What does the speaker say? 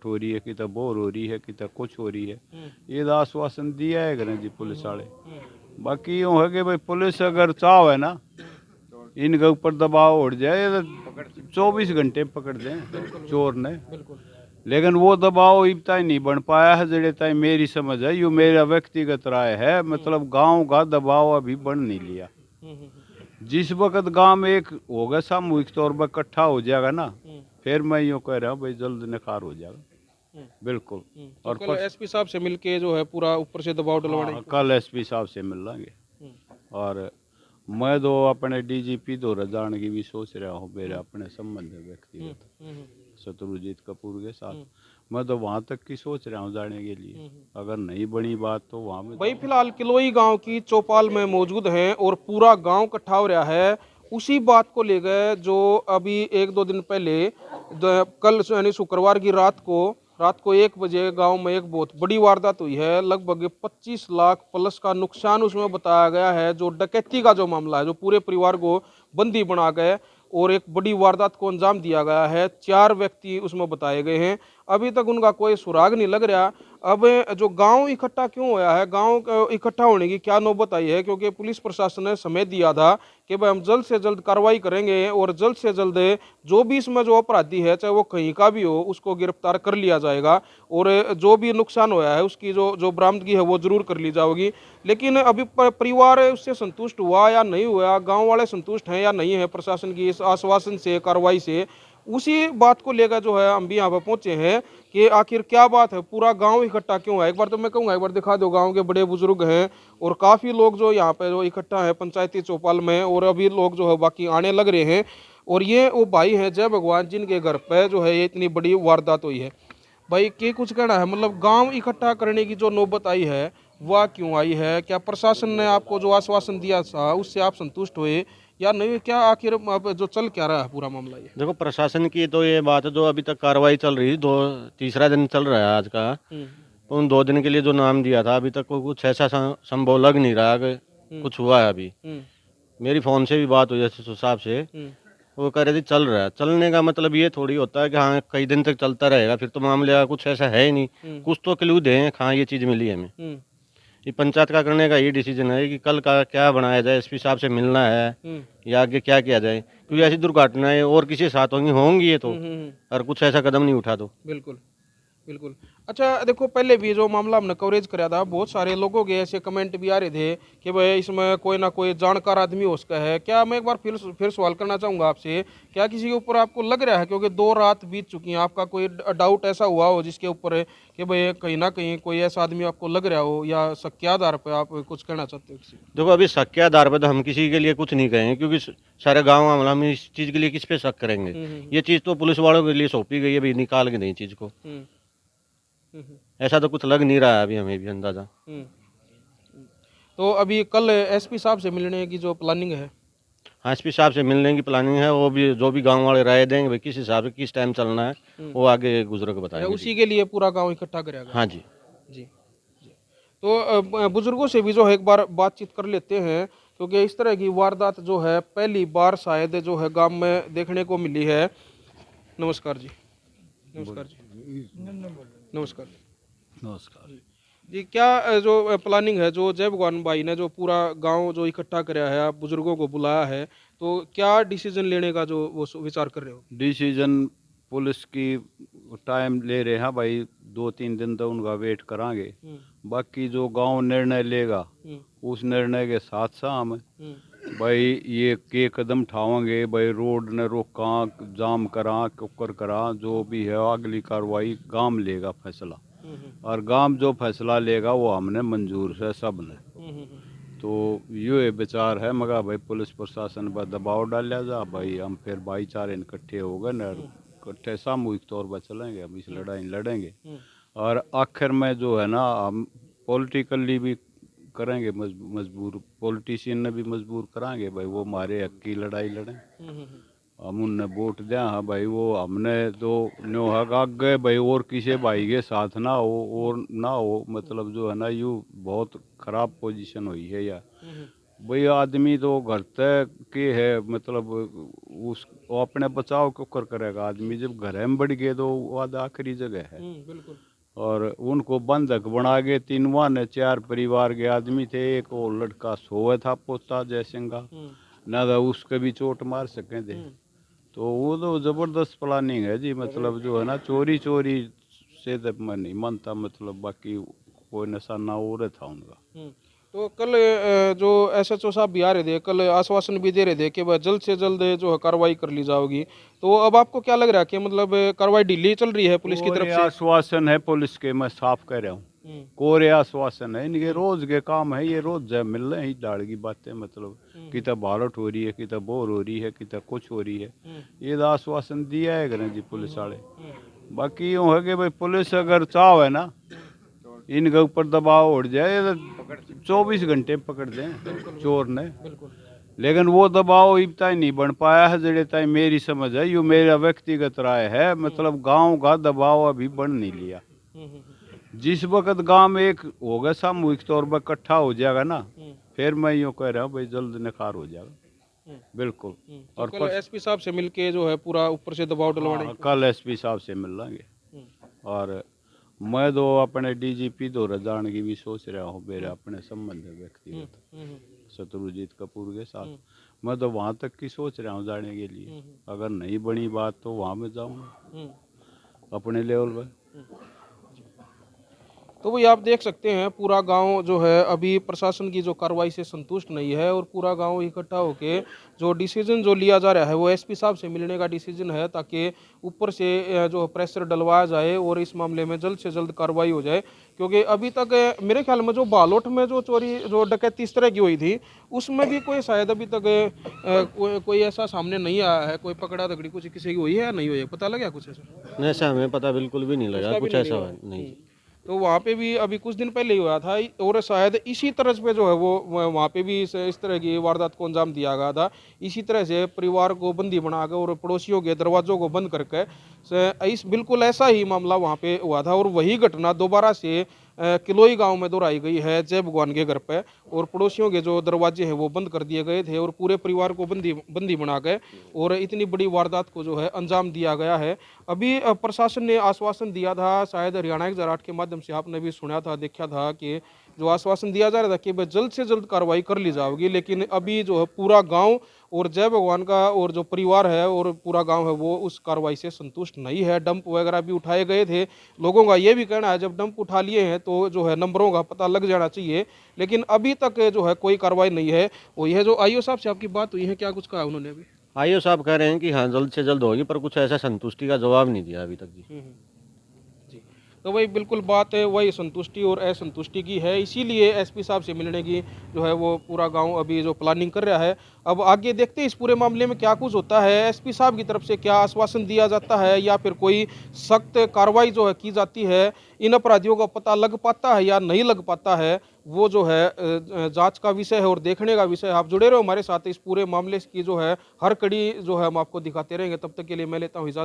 लूट हो रही है, कितना बोर हो रही है, कितना कुछ हो रही है। ये तो आश्वासन दिया है करें जी पुलिस वाले। बाकी यूँ है कि भाई पुलिस अगर चाहे ना इनके ऊपर दबाव उठ जाए तो 24 घंटे पकड़ दें चोर ने। लेकिन वो दबाव इब तक नहीं बन पाया है जड़े तक मेरी समझ है, यो मेरा व्यक्तिगत राय है। मतलब गांव का दबाव अभी बन नहीं लिया। जिस वक्त गांव में एक होगा सामूहिक तौर पर इकट्ठा हो जाएगा ना, फिर मैं यूँ कह रहा हूँ भाई जल्द निखार हो जाएगा बिल्कुल। तो और कल एसपी साहब से मिलके जो है पूरा ऊपर से दबाव डलवाने की कल एसपी साहब से मिल लेंगे। और मैं तो अपने डीजीपी तो जाने की भी सोच रहा हूँ, मेरे अपने संबंध है व्यक्तिगत शत्रुजीत कपूर के साथ। मैं तो वहाँ तक की सोच रहा हूँ जाने के लिए। अगर नहीं बनी बात तो वहाँ में भाई फिलहाल किलोई गांव की चौपाल में मौजूद हैं और पूरा गांव इकट्ठा हो रहा है उसी बात को लेकर जो अभी एक दो दिन पहले कल यानी शुक्रवार की रात को 1 बजे गांव में एक बहुत बड़ी वारदात हुई है। लगभग 25 लाख प्लस का नुकसान उसमें बताया गया है। जो डकैती का जो मामला है, जो पूरे परिवार को बंदी बना गए और एक बड़ी वारदात को अंजाम दिया गया है। 4 व्यक्ति उसमें बताए गए हैं। अभी तक उनका कोई सुराग नहीं लग रहा। अब जो गांव इकट्ठा क्यों होया है, गांव इकट्ठा होने की क्या नौबत आई है, क्योंकि पुलिस प्रशासन ने समय दिया था कि भाई हम जल्द से जल्द कार्रवाई करेंगे और जल्द से जल्द जो भी इसमें जो अपराधी है चाहे वो कहीं का भी हो उसको गिरफ्तार कर लिया जाएगा और जो भी नुकसान होया है उसकी जो जो बरामदगी है वो जरूर कर ली जाएगी। लेकिन अभी परिवार उससे संतुष्ट हुआ या नहीं हुआ, गांव वाले संतुष्ट हैं या नहीं है प्रशासन की इस आश्वासन से, कार्रवाई से, उसी बात को लेकर जो है हम भी यहाँ पर पहुंचे हैं कि आखिर क्या बात है, पूरा गांव इकट्ठा क्यों है। एक बार तो मैं कहूँगा एक बार दिखा दो, गांव के बड़े बुजुर्ग हैं और काफ़ी लोग जो यहाँ पे जो इकट्ठा है पंचायती चौपाल में और अभी लोग जो है बाकी आने लग रहे हैं। और ये वो भाई हैं जय भगवान जिनके घर पे जो है ये इतनी बड़ी वारदात हुई है। भाई के कुछ कहना है, मतलब गांव इकट्ठा करने की जो नौबत आई है वह क्यों आई है? क्या प्रशासन ने आपको जो आश्वासन दिया था उससे आप संतुष्ट हुए या नहीं? क्या आखिर अब जो चल क्या रहा है पूरा मामला ये? देखो प्रशासन की तो ये बात है, जो अभी तक कार्रवाई चल रही, दो तीसरा दिन चल रहा है आज का। तो उन 2 दिन के लिए जो नाम दिया था अभी तक को कुछ ऐसा संभव लग नहीं रहा कि कुछ हुआ है अभी। मेरी फ़ोन से भी बात हुई एसएसओ साहब से, वो कह रहे थे चल रहा है। चलने का मतलब ये थोड़ी होता है कि हाँ कई दिन तक चलता रहेगा, फिर तो मामले का कुछ ऐसा है ही नहीं। कुछ तो क्लू दें हाँ ये चीज़ मिली हमें। ये पंचायत का करने का ये डिसीजन है कि कल का क्या बनाया जाए, एसपी साहब से मिलना है या आगे क्या किया जाए, क्योंकि ऐसी दुर्घटनाएं और किसी के साथ होंगी ये तो, और कुछ ऐसा कदम नहीं उठा तो। बिल्कुल बिल्कुल। अच्छा देखो, पहले भी जो मामला हमने कवरेज कराया था बहुत सारे लोगों के ऐसे कमेंट भी आ रहे थे कि भाई इसमें कोई ना कोई जानकार आदमी हो सकता है। क्या मैं एक बार फिर सवाल करना चाहूँगा आपसे, क्या किसी के ऊपर आपको लग रहा है, क्योंकि 2 रात बीत चुकी हैं, आपका कोई डाउट ऐसा हुआ हो जिसके ऊपर है कि भाई कहीं ना कहीं कोई ऐसा आदमी आपको लग रहा हो, या शक के आधार पर आप कुछ कहना चाहते हो किसी को? देखो अभी शक के आधार पर तो हम किसी के लिए कुछ नहीं कहेंगे, क्योंकि सारे गाँव मामला हम इस चीज़ के लिए किस पे शक करेंगे। ये चीज़ तो पुलिस वालों के लिए सौंपी गई है, अभी निकाल के नहीं चीज़ को। ऐसा तो कुछ लग नहीं रहा है अभी हमें भी अंदाजा। तो अभी कल एसपी साहब से मिलने की जो प्लानिंग है? हाँ एसपी साहब से मिलने की प्लानिंग है, वो भी जो भी गांव वाले राय देंगे भाई किस हिसाब से किस टाइम चलना है वो आगे गुजर के बताएंगे। उसी के लिए पूरा गांव इकट्ठा करेगा? हाँ जी जी। तो बुजुर्गों से भी जो है एक बार बातचीत कर लेते हैं, क्योंकि इस तरह की वारदात जो है पहली बार शायद जो है गांव में देखने को मिली है। नमस्कार जी। नमस्कार जी। नमस्कार नमस्कार जी। क्या जो प्लानिंग है, जो जय भगवान भाई ने जो पूरा गांव जो इकट्ठा कराया है, आप बुजुर्गों को बुलाया है, तो क्या डिसीजन लेने का जो वो विचार कर रहे हो? डिसीजन पुलिस की टाइम ले रहे हैं भाई, 2-3 दिन तो उनका वेट करांगे। बाकी जो गांव निर्णय लेगा उस निर्णय के साथ साथ हम भाई ये के कदम उठावेंगे। भाई रोड ने रोका, जाम करा, कुकर करा, जो भी है अगली कार्रवाई गांव लेगा फैसला। और गांव जो फैसला लेगा वो हमने मंजूर है सब ने। तो ये विचार है, मगर भाई पुलिस प्रशासन पर दबाव डाला जा भाई, हम फिर भाईचारे इकट्ठे हो गए न, इकट्ठे सामूहिक तौर पर चलेंगे, हम इस लड़ाई लड़ेंगे। और आखिर में जो है ना हम पॉलिटिकली भी करेंगे मजबूर, पॉलिटिशियन ने भी मजबूर कराएंगे भाई वो हमारे हक की लड़ाई लड़ें। हम उनने वोट दें, हाँ भाई वो हमने तो न्यो हक आग गए भाई, और किसी भाई के साथ ना हो और ना हो, मतलब जो है ना यू बहुत ख़राब पोजीशन हुई है यार। भाई आदमी तो घर तक के है, मतलब उस वो अपने बचाव क्यों कर करेगा आदमी, जब घर में बढ़ गए तो वो आखिरी जगह है। बिल्कुल। और उनको बंधक बना के तीनवा ने 4 परिवार के आदमी थे, एक वो लड़का सोया था पोता जयसिंगा, ना तो उसके भी चोट मार सके थे। तो वो तो जबरदस्त प्लानिंग है जी, मतलब जो है ना चोरी चोरी से तो मैं नहीं मानता, मतलब बाकी कोई निशाना और था उनका। तो कल जो एसएचओ साहब भी आ रहे थे, कल आश्वासन भी दे रहे थे कि वह जल्द से जल्द जो है कार्रवाई कर ली जाएगी। तो अब आपको क्या लग रहा है कि मतलब कार्रवाई ढीली चल रही है पुलिस की तरफ कोरे से? आश्वासन है पुलिस के, मैं साफ कह रहा हूँ, कोरे आश्वासन है, इनके रोज के काम है, ये रोज जब मिल रहे हैं दाड़ की बातें, मतलब कितना बालट हो रही है, कितना बोर हो रही है, कितना कुछ हो रही है, ये तो आश्वासन दिया है करें जी पुलिस वाले। बाकी यूँ है कि भाई पुलिस अगर चाहो है ना इनके ऊपर दबाव उठ जाए तो 24 घंटे पकड़ दें चोर ने, लेकिन वो दबाव इतना ही नहीं बन पाया है जड़े ताई मेरी समझ है, यो मेरा व्यक्तिगत राय है, मतलब गांव का दबाव अभी बन नहीं लिया। जिस वक्त गांव में एक होगा सामूहिक तौर पर इकट्ठा हो जाएगा ना, फिर मैं यूँ कह रहा हूँ भाई जल्द निखार हो जाएगा बिल्कुल। और कल एसपी साहब से मिलके जो है पूरा ऊपर से दबाव डलवाने कल एसपी साहब से मिल लेंगे, और मैं तो अपने डीजीपी दौरा जाने की भी सोच रहा हूँ, मेरे अपने संबंध है व्यक्तिगत शत्रुजीत कपूर के साथ, मैं तो वहाँ तक की सोच रहा हूँ जाने के लिए। अगर नहीं बनी बात तो वहाँ में जाऊँगा अपने लेवल पर। तो वही आप देख सकते हैं पूरा गांव जो है अभी प्रशासन की जो कार्रवाई से संतुष्ट नहीं है, और पूरा गांव इकट्ठा होके जो डिसीजन जो लिया जा रहा है वो एसपी साहब से मिलने का डिसीजन है, ताकि ऊपर से जो प्रेशर डलवाया जाए और इस मामले में जल्द से जल्द कार्रवाई हो जाए। क्योंकि अभी तक मेरे ख्याल में जो बालोट में जो चोरी जो डकैती इस तरह की हुई थी उसमें भी कोई शायद अभी तक कोई ऐसा सामने नहीं आया है, कोई पकड़ा दकड़ी कुछ किसी की हुई है या नहीं हुई है, पता लगा कुछ ऐसा? नहीं, ऐसा हमें पता बिल्कुल भी नहीं लगा, कुछ ऐसा नहीं। तो वहाँ पे भी अभी कुछ दिन पहले ही हुआ था, और शायद इसी तरह पे जो है वो वहाँ पे भी इस तरह की वारदात को अंजाम दिया गया था। इसी तरह से परिवार को बंदी बना कर और पड़ोसियों के दरवाजों को बंद करके इस बिल्कुल ऐसा ही मामला वहाँ पे हुआ था, और वही घटना दोबारा से किलोई गांव में दोहराई गई है जय भगवान के घर पे, और पड़ोसियों के जो दरवाजे हैं वो बंद कर दिए गए थे और पूरे परिवार को बंदी बना गए, और इतनी बड़ी वारदात को जो है अंजाम दिया गया है। अभी प्रशासन ने आश्वासन दिया था, शायद हरियाणा एक जराट के माध्यम से आपने भी सुना था, देखा था कि जो आश्वासन दिया जा रहा था कि भाई जल्द से जल्द कार्रवाई कर ली जाएगी, लेकिन अभी जो है पूरा गांव और जय भगवान का और जो परिवार है और पूरा गांव है वो उस कार्रवाई से संतुष्ट नहीं है। डंप वगैरह भी उठाए गए थे, लोगों का ये भी कहना है जब डंप उठा लिए हैं तो जो है नंबरों का पता लग जाना चाहिए, लेकिन अभी तक जो है कोई कार्रवाई नहीं है। वो यह जो आईओ साहब से आपकी बात हुई है, क्या कुछ कहा उन्होंने अभी? आईओ साहब कह रहे हैं कि हाँ जल्द से जल्द होगी, पर कुछ ऐसा संतुष्टि का जवाब नहीं दिया अभी तक जी। जी, तो वही बिल्कुल बात है वही संतुष्टि और असंतुष्टि की है, इसीलिए एसपी साहब से मिलने की जो है वो पूरा गांव अभी जो प्लानिंग कर रहा है। अब आगे देखते हैं इस पूरे मामले में क्या कुछ होता है, एसपी साहब की तरफ से क्या आश्वासन दिया जाता है या फिर कोई सख्त कार्रवाई जो है की जाती है, इन अपराधियों का पता लग पाता है या नहीं लग पाता है, वो जो है जांच का विषय है और देखने का विषय है। आप जुड़े रहो हमारे साथ, इस पूरे मामले की जो है हर कड़ी जो है हम आपको दिखाते रहेंगे। तब तक के लिए मैं लेता हूँ इजाजत।